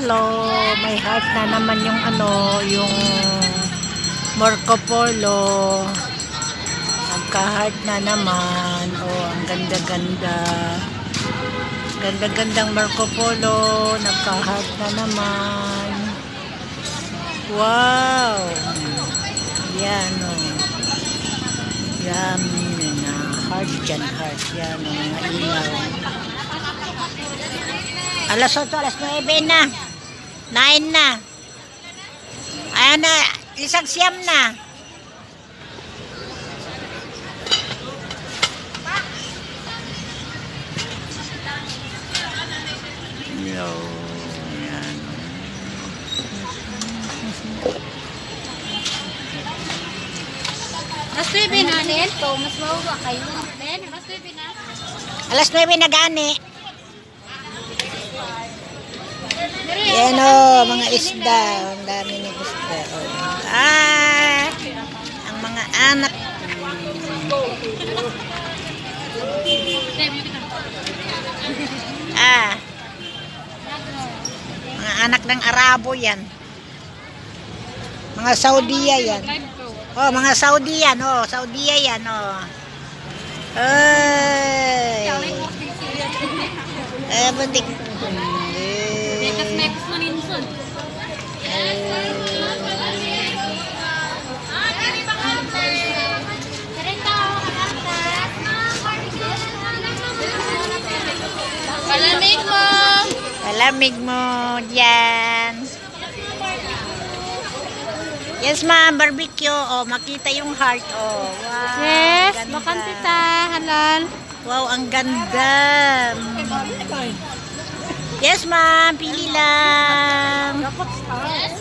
Polo. May heart na naman yung yung Marco Polo. Nagka-heart na naman. Oh, ang ganda-ganda. Ganda-gandang Marco Polo. Nagka-heart na naman. Wow! Yan, oh. Yan, na heart dyan, heart. Yan, oh, mga ilaw. Alas 8, alas 9 na. 9 na. Ayan na, isang siyam na. Yo, yan. Alas 9 na din. Mas mauwa kayo. Alas 9 na. Alas 9 na gani. Yan o, mga isda. Ang dami ng isda. Ah, ang mga anak. Ah, mga anak ng Arabo yan. Mga Saudiya yan. Oh, mga Saudi yan. Oh, Saudiya yan. Oh. Ay. Buntik. Next maninsun. Palamig mo. Palamig mo dyan. Yes, ma'am. Barbecue. Oh, makita yung heart. Oh, wow. Yes, ganda. makan tita. Halal. Wow, ang ganda. Yes, ma'am. Pili lang. Yes,